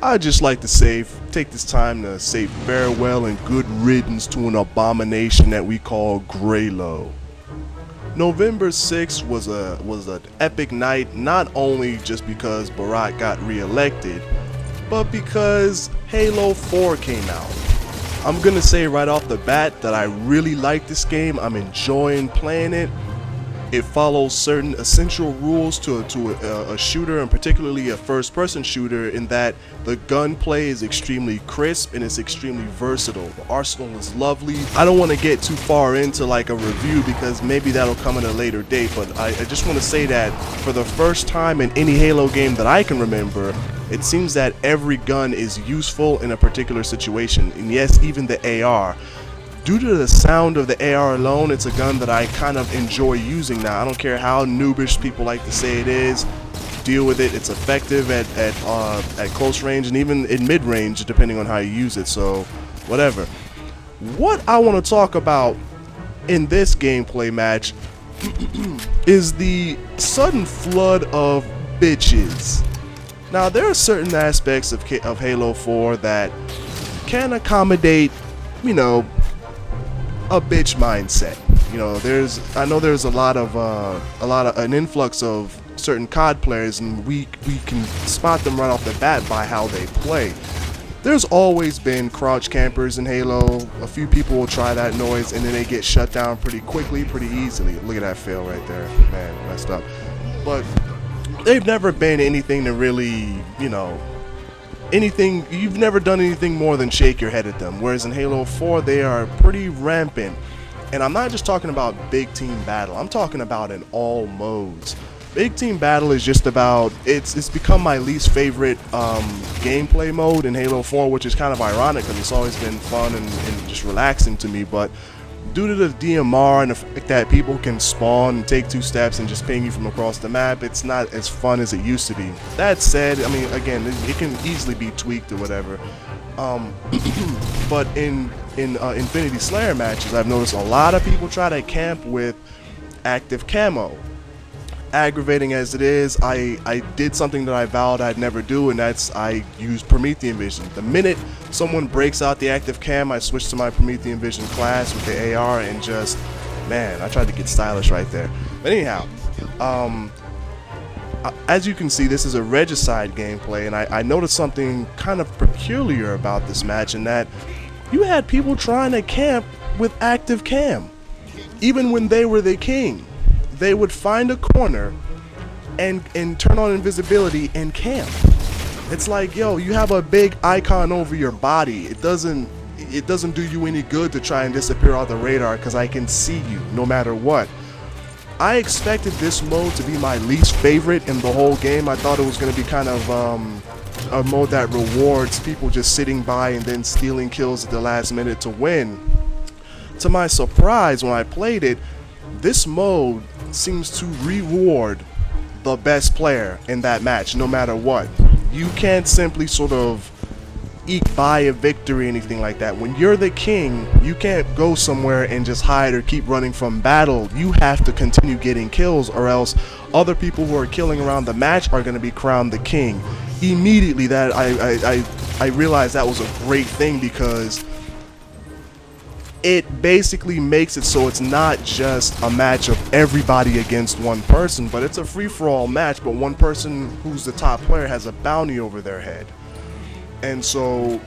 I'd just like to take this time to say farewell and good riddance to an abomination that we call Greylo. November 6th was an epic night, not only just because Barack got re-elected, but because Halo 4 came out. I'm gonna say right off the bat that I really like this game. I'm enjoying playing it. It follows certain essential rules to a shooter, and particularly a first-person shooter, in that the gunplay is extremely crisp and it's extremely versatile. The arsenal is lovely. I don't want to get too far into like a review because maybe that'll come at a later date, but I just want to say that for the first time in any Halo game that I can remember, it seems that every gun is useful in a particular situation, and yes, even the AR. Due to the sound of the AR alone, it's a gun that I kind of enjoy using now. I don't care how noobish people like to say it is. Deal with it. It's effective at close range and even in mid range, depending on how you use it. So, whatever. What I want to talk about in this gameplay match is the sudden flood of bitches. Now, there are certain aspects of Halo 4 that can accommodate, you know, a bitch mindset. You know, I know there's a lot of an influx of certain COD players, and we can spot them right off the bat by how they play. There's always been crouch campers in Halo. A few people will try that noise and then they get shut down pretty quickly, pretty easily. Look at that fail right there. Man, messed up. But they've never been anything to really, you know, you've never done anything more than shake your head at them. Whereas in Halo 4, they are pretty rampant. And I'm not just talking about big team battle. I'm talking about in all modes. Big team battle is just about, it's become my least favorite gameplay mode in Halo 4, which is kind of ironic because it's always been fun and just relaxing to me. But due to the DMR and the fact that people can spawn and take 2 steps and just ping you from across the map, it's not as fun as it used to be. That said, I mean, again, it can easily be tweaked or whatever. But in Infinity Slayer matches, I've noticed a lot of people try to camp with active camo. Aggravating as it is, I did something that I vowed I'd never do, and that's I use Promethean Vision. The minute someone breaks out the active cam, I switch to my Promethean Vision class with the AR and just, man, I tried to get stylish right there. But anyhow, as you can see, this is a Regicide gameplay, and I noticed something kind of peculiar about this match, in that you had people trying to camp with active cam. Even when they were the king, they would find a corner and turn on invisibility and camp. It's like, yo, you have a big icon over your body. It doesn't do you any good to try and disappear off the radar because I can see you no matter what. I expected this mode to be my least favorite in the whole game. I thought it was going to be kind of a mode that rewards people just sitting by and then stealing kills at the last minute to win. To my surprise, when I played it, this mode seems to reward the best player in that match no matter what. You can't simply sort of eke by a victory or anything like that. When you're the king, you can't go somewhere and just hide or keep running from battle. You have to continue getting kills, or else other people who are killing around the match are going to be crowned the king. Immediately that I realized that was a great thing, because it basically makes it so it's not just a match of everybody against one person, but it's a free-for-all match, but one person who's the top player has a bounty over their head. And so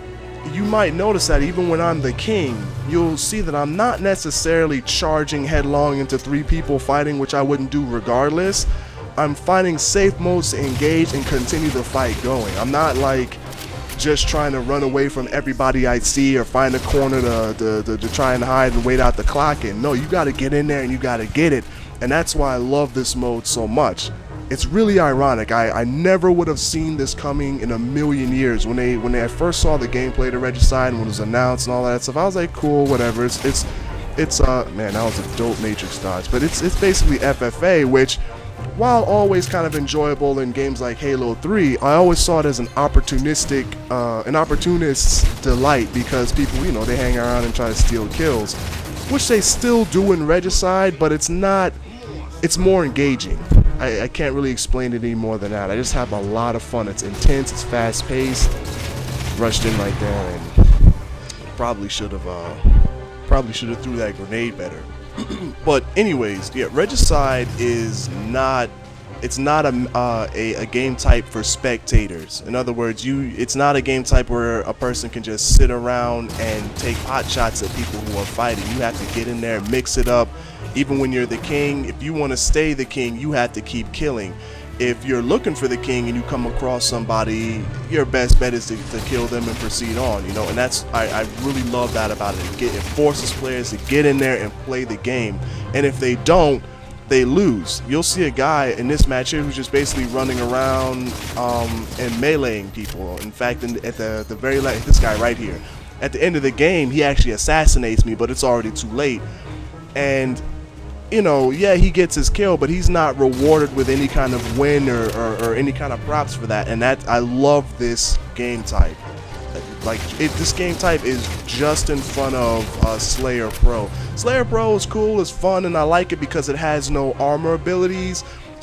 you might notice that even when I'm the king, you'll see that I'm not necessarily charging headlong into 3 people fighting, which I wouldn't do regardless. I'm finding safe modes to engage and continue the fight going. I'm not like just trying to run away from everybody I see or find a corner to try and hide and wait out the clock in. No, you got to get in there and you got to get it. And that's why I love this mode so much. It's really ironic. I never would have seen this coming in a million years. When I first saw the gameplay to Regicide and when it was announced and all that stuff, I was like, cool, whatever. It's man, that was a dope Matrix dodge. But it's basically FFA, which, while always kind of enjoyable in games like Halo 3, I always saw it as an opportunist's delight, because people, you know, they hang around and try to steal kills, which they still do in Regicide, but it's more engaging. I can't really explain it any more than that. I just have a lot of fun. It's intense, it's fast paced, rushed in right there and probably should have threw that grenade better. But anyways, yeah, Regicide is not. It's not a game type for spectators. In other words, it's not a game type where a person can just sit around and take pot shots at people who are fighting. You have to get in there, mix it up. Even when you're the king, if you want to stay the king, you have to keep killing. If you're looking for the king and you come across somebody, your best bet is to kill them and proceed on, you know. And that's I really love that about it. It forces players to get in there and play the game. And if they don't, they lose. You'll see a guy in this match here who's just basically running around and meleeing people. In fact, at the very last, this guy right here, at the end of the game, he actually assassinates me, but it's already too late. And you know, yeah, he gets his kill, but he's not rewarded with any kind of win or any kind of props for that. And that, I love this game type. Like, this game type is just in front of Slayer Pro. Slayer Pro is cool, it's fun, and I like it because it has no armor abilities,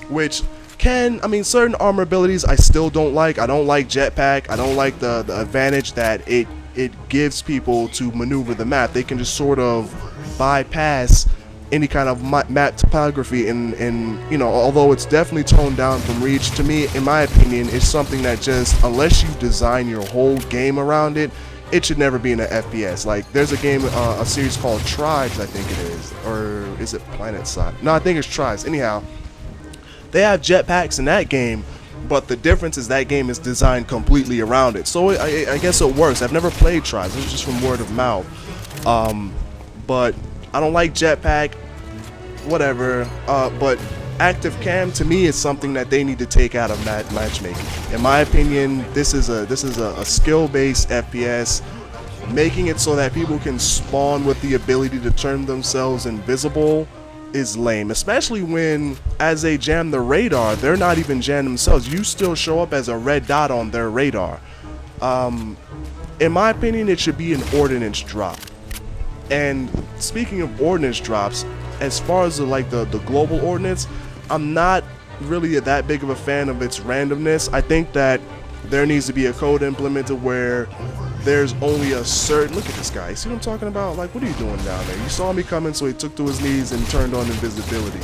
which certain armor abilities I still don't like. I don't like jetpack. I don't like the advantage that it gives people to maneuver the map. They can just sort of bypass any kind of map topography, and you know, although it's definitely toned down from Reach, to me, in my opinion, it's something that just, unless you design your whole game around it, it should never be in an FPS. Like, there's a game, a series called Tribes, I think it is, or is it PlanetSide? No, I think it's Tribes. Anyhow, they have jetpacks in that game, but the difference is that game is designed completely around it. So I guess it works. I've never played Tribes. It's just from word of mouth. But I don't like jetpack, whatever, but active cam to me is something that they need to take out of matchmaking. In my opinion, this is a skill-based FPS. Making it so that people can spawn with the ability to turn themselves invisible is lame, especially when, as they jam the radar, they're not even jammed themselves. You still show up as a red dot on their radar. In my opinion, it should be an ordnance drop. And speaking of ordnance drops, as far as the global ordnance, I'm not really that big of a fan of its randomness. I think that there needs to be a code implemented where there's only a certain, look at this guy, see what I'm talking about? Like, what are you doing down there? You saw me coming, so he took to his knees and turned on invisibility.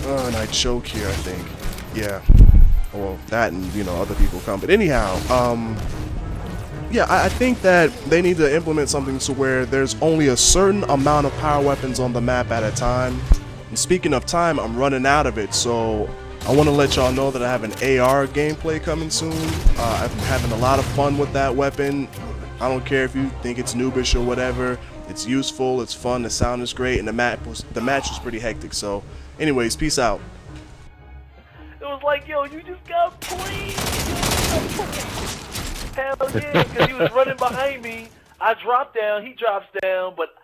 And I choke here, I think. Yeah. Well, that and, you know, other people come. But anyhow, yeah, I think that they need to implement something to where there's only a certain amount of power weapons on the map at a time. And speaking of time, I'm running out of it, so I want to let y'all know that I have an AR gameplay coming soon. I'm having a lot of fun with that weapon. I don't care if you think it's noobish or whatever. It's useful, it's fun, the sound is great, and the match was pretty hectic. So, anyways, peace out. It was like, yo, you just got played. Hell yeah, because he was running behind me. I dropped down, he drops down, but